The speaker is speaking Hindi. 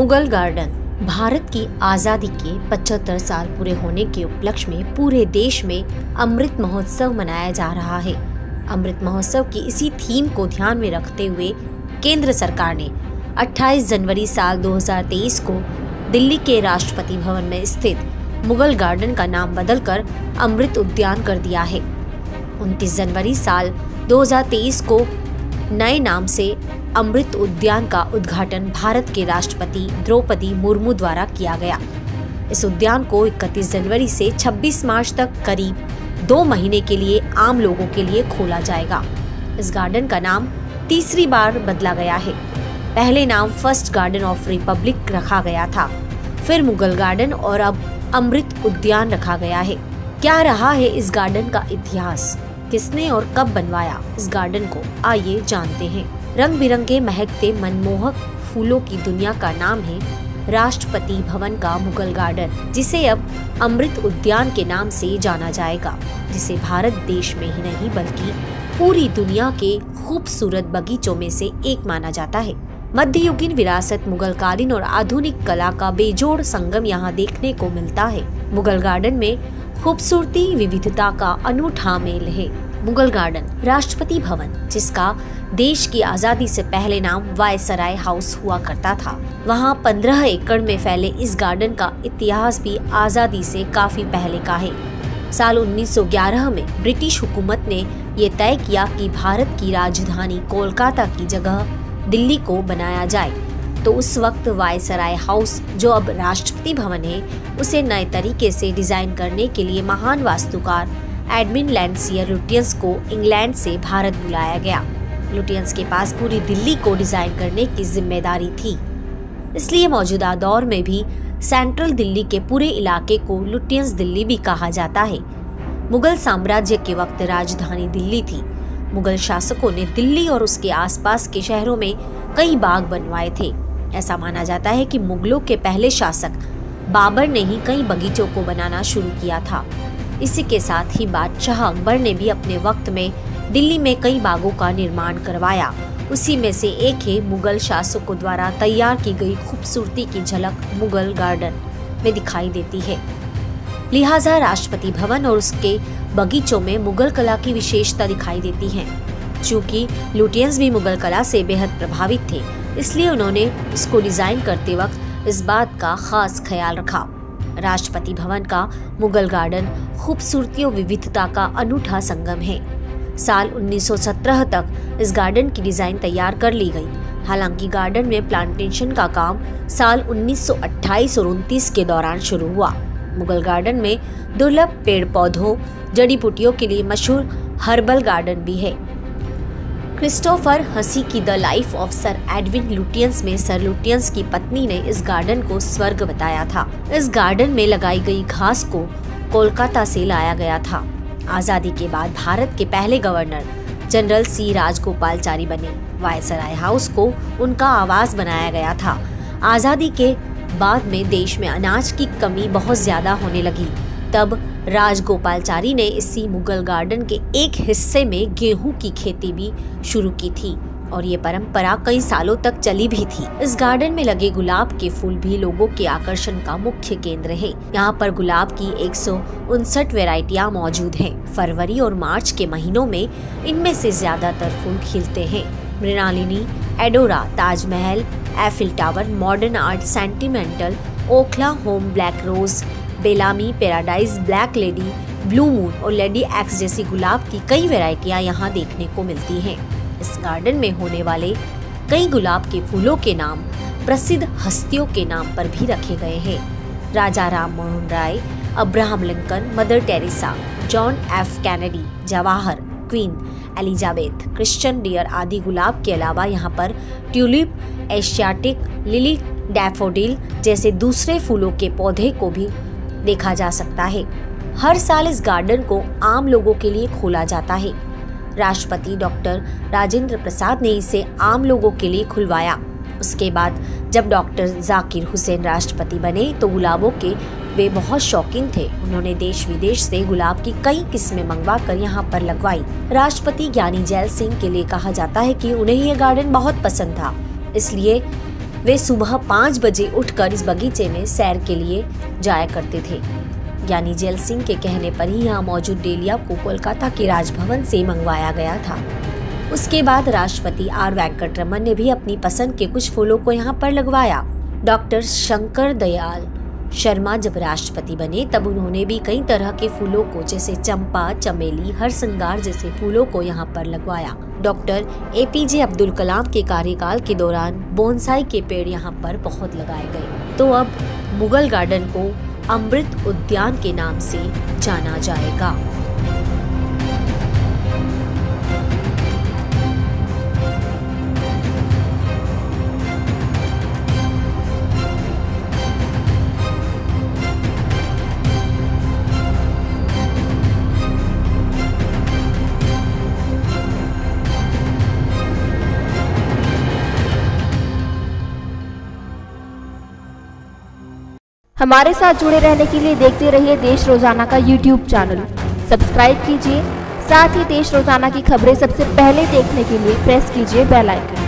मुगल गार्डन भारत की आजादी के 75 साल पूरे होने के उपलक्ष्य में पूरे देश में अमृत महोत्सव मनाया जा रहा है। अमृत महोत्सव की इसी थीम को ध्यान में रखते हुए केंद्र सरकार ने 28 जनवरी साल 2023 को दिल्ली के राष्ट्रपति भवन में स्थित मुगल गार्डन का नाम बदलकर अमृत उद्यान कर दिया है। 29 जनवरी साल 2023 को नए नाम से अमृत उद्यान का उद्घाटन भारत के राष्ट्रपति द्रौपदी मुर्मू द्वारा किया गया। इस उद्यान को 31 जनवरी से 26 मार्च तक करीब 2 महीने के लिए आम लोगों के लिए खोला जाएगा। इस गार्डन का नाम तीसरी बार बदला गया है। पहले नाम फर्स्ट गार्डन ऑफ रिपब्लिक रखा गया था, फिर मुगल गार्डन और अब अमृत उद्यान रखा गया है। क्या रहा है इस गार्डन का इतिहास, किसने और कब बनवाया इस गार्डन को, आइए जानते हैं। रंग बिरंगे महकते मनमोहक फूलों की दुनिया का नाम है राष्ट्रपति भवन का मुगल गार्डन, जिसे अब अमृत उद्यान के नाम से जाना जाएगा, जिसे भारत देश में ही नहीं बल्कि पूरी दुनिया के खूबसूरत बगीचों में से एक माना जाता है। मध्ययुगीन विरासत, मुगलकालीन और आधुनिक कला का बेजोड़ संगम यहाँ देखने को मिलता है। मुगल गार्डन में खूबसूरती विविधता का अनूठा मेल है। मुगल गार्डन राष्ट्रपति भवन, जिसका देश की आजादी से पहले नाम वायसराय हाउस हुआ करता था, वहाँ 15 एकड़ में फैले इस गार्डन का इतिहास भी आजादी से काफी पहले का है। साल 1911 में ब्रिटिश हुकूमत ने ये तय किया कि भारत की राजधानी कोलकाता की जगह दिल्ली को बनाया जाए, तो उस वक्त वायसराय हाउस, जो अब राष्ट्रपति भवन है, उसे नए तरीके से डिजाइन करने के लिए महान वास्तुकार एडविन लैंडसियर लुटियंस को इंग्लैंड से भारत बुलाया गया। लुटियंस के पास पूरी दिल्ली को डिजाइन करने की जिम्मेदारी थी, इसलिए मौजूदा दौर में भी सेंट्रल दिल्ली के पूरे इलाके को लुटियंस दिल्ली भी कहा जाता है। मुगल साम्राज्य के वक्त राजधानी दिल्ली थी। मुगल शासकों ने दिल्ली और उसके आसपास के शहरों में कई बाग बनवाए थे। ऐसा माना जाता है कि मुगलों के पहले शासक बाबर ने ही कई बगीचों को बनाना शुरू किया था। इसी के साथ ही बादशाह अकबर ने भी अपने वक्त में दिल्ली में कई बागों का निर्माण करवाया। उसी में से एक है मुगल शासकों द्वारा तैयार की गई खूबसूरती की झलक मुगल गार्डन में दिखाई देती है। लिहाजा राष्ट्रपति भवन और उसके बगीचों में मुगल कला की विशेषता दिखाई देती है। चूँकि लुटियंस भी मुगल कला से बेहद प्रभावित थे, इसलिए उन्होंने इसको डिजाइन करते वक्त इस बात का खास ख्याल रखा। राष्ट्रपति भवन का मुगल गार्डन खूबसूरती और विविधता का अनूठा संगम है। साल 1917 तक इस गार्डन की डिजाइन तैयार कर ली गई। हालांकि गार्डन में प्लांटेशन का काम साल 1928 और 29 के दौरान शुरू हुआ। मुगल गार्डन में दुर्लभ पेड़ पौधों, जड़ी बूटियों के लिए मशहूर हर्बल गार्डन भी है। क्रिस्टोफर हसी की the life of sir Edwin Lutyens में सर लुटियंस की पत्नी ने इस गार्डन को स्वर्ग बताया था। इस गार्डन में लगाई गई घास को कोलकाता से लाया गया था। आजादी के बाद भारत के पहले गवर्नर जनरल सी राजगोपालचारी बने। वायसराय हाउस को उनका आवास बनाया गया था। आजादी के बाद में देश में अनाज की कमी बहुत ज्यादा होने लगी। तब राजगोपालचारी ने इसी मुगल गार्डन के एक हिस्से में गेहूं की खेती भी शुरू की थी और ये परंपरा कई सालों तक चली भी थी। इस गार्डन में लगे गुलाब के फूल भी लोगों के आकर्षण का मुख्य केंद्र है। यहाँ पर गुलाब की 159 वैरायटियां मौजूद हैं। फरवरी और मार्च के महीनों में इनमें से ज्यादातर फूल खिलते हैं। Mrinalini, Adora, Taj Mahal, Eiffel Tower, Modern Art, Sentimental, Oklahoma, Black Rose, Belami, Paradise, Black Lady, Blue Moon और लेडी एक्स जैसी गुलाब की कई वैरायटियां यहाँ देखने को मिलती हैं। इस गार्डन में होने वाले कई गुलाब के फूलों के नाम प्रसिद्ध हस्तियों के नाम पर भी रखे गए हैं। Raja Ram Mohan Roy, Abraham Lincoln, Mother Teresa, John F Kennedy, Jawahar, Queen Elizabeth, Christian Dior आदि गुलाब के अलावा यहाँ पर ट्यूलिप, एशियाटिक लिली, डैफोडिल जैसे दूसरे फूलों के पौधे को भी देखा जा सकता है। हर साल इस गार्डन को आम लोगों के लिए खोला जाता है। राष्ट्रपति डॉक्टर राजेंद्र प्रसाद ने इसे आम लोगों के लिए खुलवाया। उसके बाद जब डॉक्टर जाकिर हुसैन राष्ट्रपति बने तो गुलाबों के वे बहुत शौकीन थे। उन्होंने देश विदेश से गुलाब की कई किस्में मंगवा कर यहाँ पर लगवाई। राष्ट्रपति ज्ञानी जैल सिंह के लिए कहा जाता है कि उन्हें यह गार्डन बहुत पसंद था, इसलिए वे सुबह 5 बजे उठकर इस बगीचे में सैर के लिए जाया करते थे। ज्ञानी जैल सिंह के कहने पर ही यहाँ मौजूद डेलिया को कोलकाता के राजभवन से मंगवाया गया था। उसके बाद राष्ट्रपति आर वेंकटरमन ने भी अपनी पसंद के कुछ फूलों को यहाँ पर लगवाया। डॉक्टर शंकर दयाल शर्मा जब राष्ट्रपति बने तब उन्होंने भी कई तरह के फूलों को जैसे चंपा, चमेली, हरसिंगार जैसे फूलों को यहाँ पर लगवाया। डॉक्टर APJ अब्दुल कलाम के कार्यकाल के दौरान बोनसाई के पेड़ यहाँ पर बहुत लगाए गए। तो अब मुगल गार्डन को अमृत उद्यान के नाम से जाना जाएगा। हमारे साथ जुड़े रहने के लिए देखते रहिए देश रोजाना का YouTube चैनल। सब्सक्राइब कीजिए, साथ ही देश रोजाना की खबरें सबसे पहले देखने के लिए प्रेस कीजिए बेल आइकन।